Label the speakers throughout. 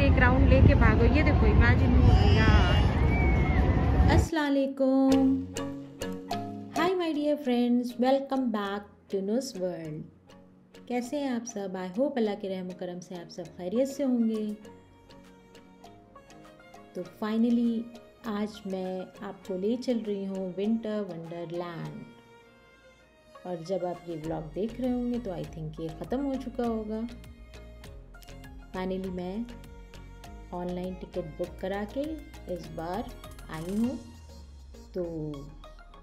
Speaker 1: एक राउंड लेके भागो। ये देखो इमेजिन हो यार।
Speaker 2: अस्सलाम वालेकुम, hi my dear friends, welcome back to नूस वर्ल्ड। कैसे हैं आप सब? आई होप अल्लाह के रहम करम से आप सब खैरियत से होंगे। तो फाइनली आज मैं आपको ले चल रही हूँ विंटर वंडरलैंड। और जब आप ये व्लॉग देख रहे होंगे तो आई थिंक ये ख़त्म हो चुका होगा। फाइनली मैं ऑनलाइन टिकट बुक करा के इस बार आई हूँ, तो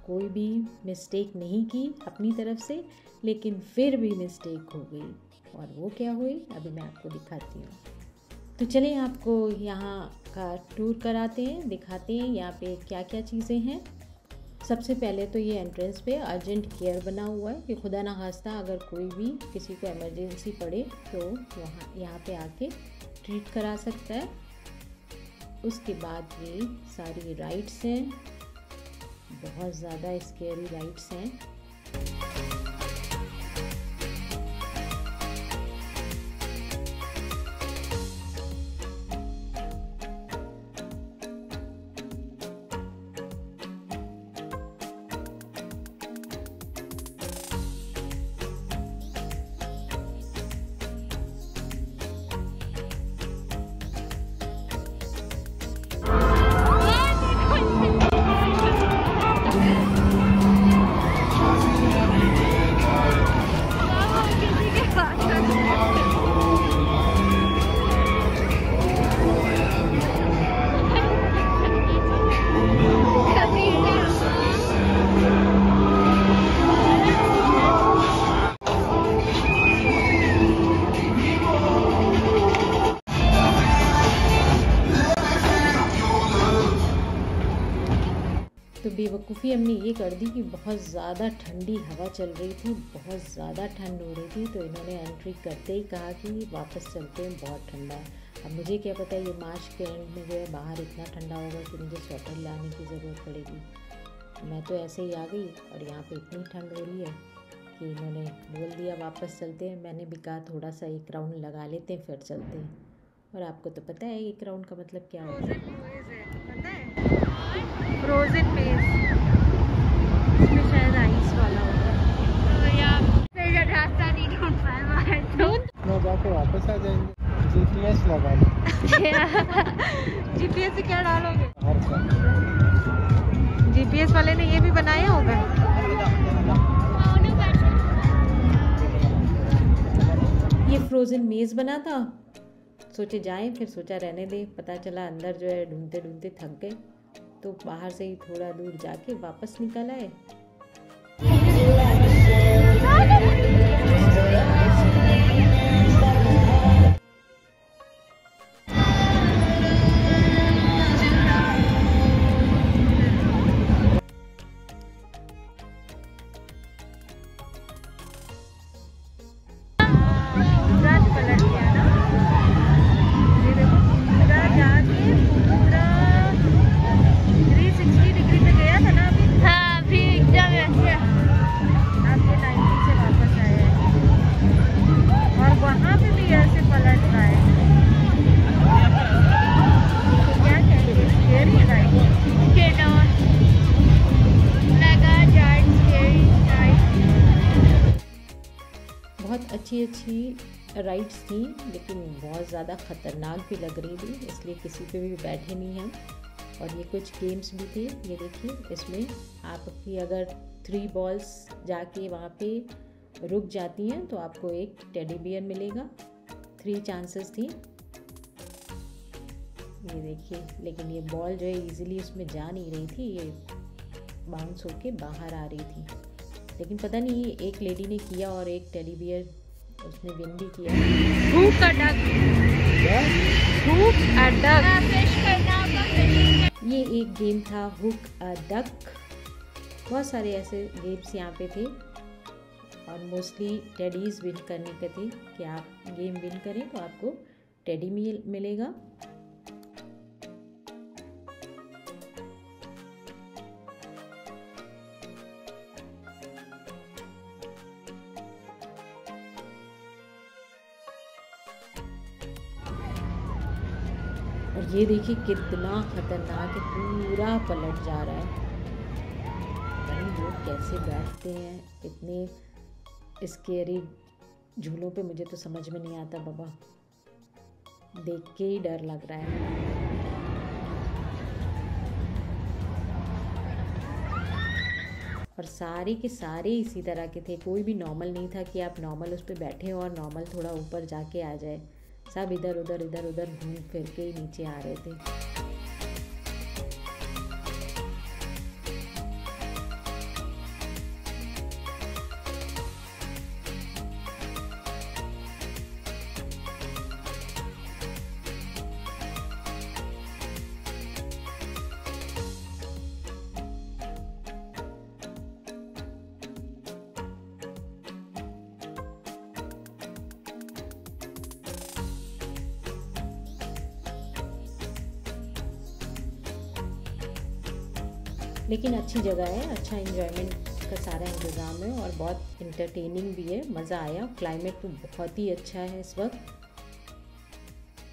Speaker 2: कोई भी मिस्टेक नहीं की अपनी तरफ से, लेकिन फिर भी मिस्टेक हो गई। और वो क्या हुई अभी मैं आपको दिखाती हूँ। तो चलिए आपको यहाँ का टूर कराते हैं, दिखाते हैं यहाँ पे क्या क्या चीज़ें हैं। सबसे पहले तो ये एंट्रेंस पे अर्जेंट केयर बना हुआ है कि खुदा ना खास्ता अगर कोई भी किसी को इमरजेंसी पड़े तो यहाँ पे आके ट्रीट करा सकता है। उसके बाद ये सारी राइड्स हैं, बहुत ज़्यादा स्केरी राइड्स हैं। तो बेवकूफ़ी हमने ये कर दी कि बहुत ज़्यादा ठंडी हवा चल रही थी, बहुत ज़्यादा ठंड हो रही थी, तो इन्होंने एंट्री करते ही कहा कि वापस चलते हैं, बहुत ठंडा है। अब मुझे क्या पता ये मार्च के एंड में जो है बाहर इतना ठंडा होगा कि मुझे स्वेटर लाने की ज़रूरत पड़ेगी। मैं तो ऐसे ही आ गई और यहाँ पे इतनी ठंड हो रही है कि इन्होंने बोल दिया वापस चलते हैं। मैंने भी कहा थोड़ा सा एक राउंड लगा लेते हैं फिर चलते हैं। और आपको तो पता है एक राउंड का मतलब क्या होता है।
Speaker 1: फ्रोजन मेज, इसमें शायद आइस वाला होगा। तो यार रास्ता नहीं ढूंढ पाए तो
Speaker 3: जाके वापस आ जाएंगे। जीपीएस लगा लो।
Speaker 1: जीपीएस से क्या डालोगे?
Speaker 3: हर साल
Speaker 1: जीपीएस वाले ने ये भी बनाया होगा।
Speaker 2: ये फ्रोज़न मेज़ बना था, सोचे जाएं, फिर सोचा रहने दें। पता चला अंदर जो है ढूंढते ढूंढते थक गए, तो बाहर से ही थोड़ा दूर जाके वापस निकल आए।
Speaker 1: पलट गया ना, ये देखो पूरा जाके पूरा 360 डिग्री पे गया था ना अभी। हाँ अभी एकदम ऐसे आपके 90 से वापस आया है और वहाँ पे भी ऐसे पलट रहा है। तो क्या कहेंगे, स्केरी राइड
Speaker 2: बहुत अच्छी राइड्स थी, लेकिन बहुत ज़्यादा ख़तरनाक भी लग रही थी, इसलिए किसी पे भी बैठे नहीं हम। और ये कुछ गेम्स भी थे, ये देखिए इसमें आपकी अगर 3 बॉल्स जाके वहाँ पे रुक जाती हैं तो आपको एक टेडी बियर मिलेगा। 3 चांसेस थी, ये देखिए। लेकिन ये बॉल जो है इजीली उसमें जा नहीं रही थी, ये बाउंस होके बाहर आ रही थी। लेकिन पता नहीं ये एक लेडी ने किया और एक टेडी बियर उसने विन भी किया।
Speaker 1: Hook a duck, hook a duck,
Speaker 2: ये एक गेम था हुक अ डक। बहुत सारे ऐसे गेम्स यहाँ पे थे और मोस्टली टेडीज विन करने के थे कि आप गेम विन करें तो आपको टेडी मिलेगा। और ये देखिए कितना खतरनाक है, पूरा पलट जा रहा है। भाई लोग कैसे बैठते हैं इतने स्केरी झूलों पे, मुझे तो समझ में नहीं आता बाबा, देख के ही डर लग रहा है। और सारे के सारे इसी तरह के थे, कोई भी नॉर्मल नहीं था कि आप नॉर्मल उस पर बैठे हो और नॉर्मल थोड़ा ऊपर जाके आ जाए। सब इधर उधर घूम फिर के ही नीचे आ रहे थे। लेकिन अच्छी जगह है, अच्छा एंजॉयमेंट का सारा इंतज़ाम है और बहुत इंटरटेनिंग भी है, मज़ा आया। क्लाइमेट तो बहुत ही अच्छा है इस वक्त।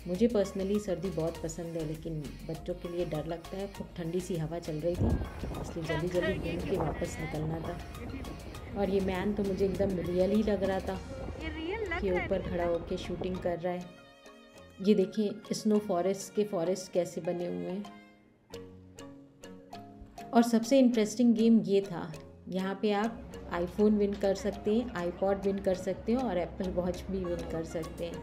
Speaker 2: मुझे पर्सनली सर्दी बहुत पसंद है, लेकिन बच्चों के लिए डर लगता है। खूब ठंडी सी हवा चल रही थी, इसलिए जल्दी जल्दी घूम के वापस निकलना था। और ये मैन तो मुझे एकदम रियल ही लग रहा था कि ऊपर खड़ा होकर शूटिंग कर रहा है। ये देखिए स्नो फॉरेस्ट के फॉरेस्ट कैसे बने हुए हैं। और सबसे इंटरेस्टिंग गेम ये था, यहाँ पे आप आईफोन विन कर सकते हैं, आईपॉड विन कर सकते हैं और एप्पल वॉच भी विन कर सकते हैं।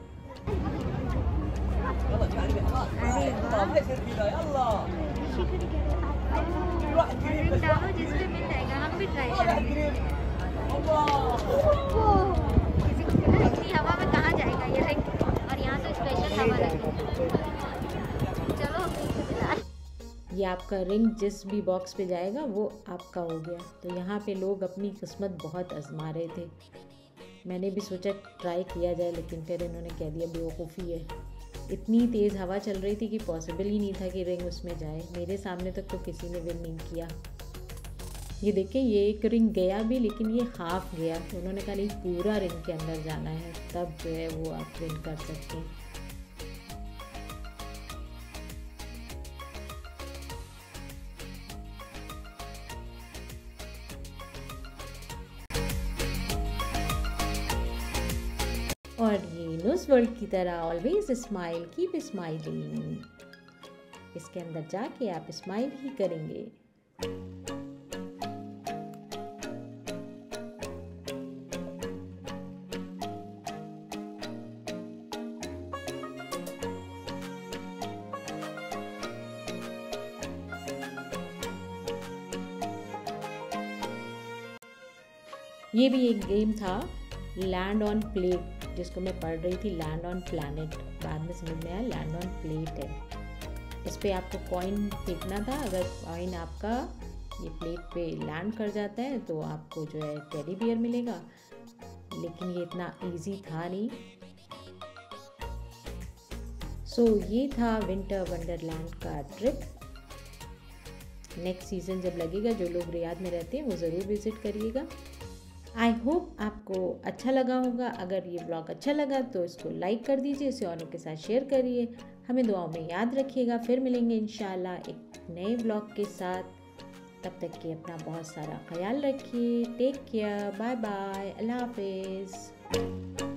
Speaker 1: इतनी हवा में कहाँ जाएगा ये रिंग, और यहाँ से स्पेशल हवा लगेगी। चलो ये आपका रिंग जिस भी बॉक्स पे जाएगा वो आपका हो गया। तो यहाँ पे लोग अपनी किस्मत बहुत आजमा रहे थे। मैंने भी सोचा ट्राई किया जाए, लेकिन फिर इन्होंने कह दिया बेवकूफ़ी है। इतनी तेज़ हवा चल रही थी कि पॉसिबल ही नहीं था कि रिंग उसमें जाए। मेरे सामने तक तो किसी ने विन नहीं किया। ये देखिए ये एक रिंग गया भी, लेकिन ये हाफ गया। तो उन्होंने कहा नहीं, पूरा रिंग के अंदर जाना है, तब जो है वो आप विन कर सकते हैं। और ये न्यूज़ वर्ल्ड की तरह ऑलवेज स्माइल, कीप स्माइलिंग। इसके अंदर जाके आप स्माइल ही करेंगे। ये भी एक गेम था लैंड ऑन प्लेट, जिसको मैं पढ़ रही थी लैंड ऑन प्लैनेट, बाद में समझ में आया लैंड ऑन प्लेट है। इस पे आपको कॉइन फेंकना था। अगर कॉइन आपका ये प्लेट पे लैंड कर जाता है तो आपको जो है टेडी बियर मिलेगा, लेकिन ये इतना इजी था नहीं। सो ये था विंटर वंडरलैंड का ट्रिप। नेक्स्ट सीज़न जब लगेगा, जो लोग रियाद में रहते हैं वो ज़रूर विज़िट करिएगा। आई होप आपको अच्छा लगा होगा। अगर ये ब्लॉग अच्छा लगा तो इसको लाइक कर दीजिए, इसे औरों के साथ शेयर करिए। हमें दुआओं में याद रखिएगा। फिर मिलेंगे इंशाल्लाह एक नए ब्लॉग के साथ। तब तक के अपना बहुत सारा ख्याल रखिए। टेक केयर, बाय बाय, अल्लाह हाफिज़।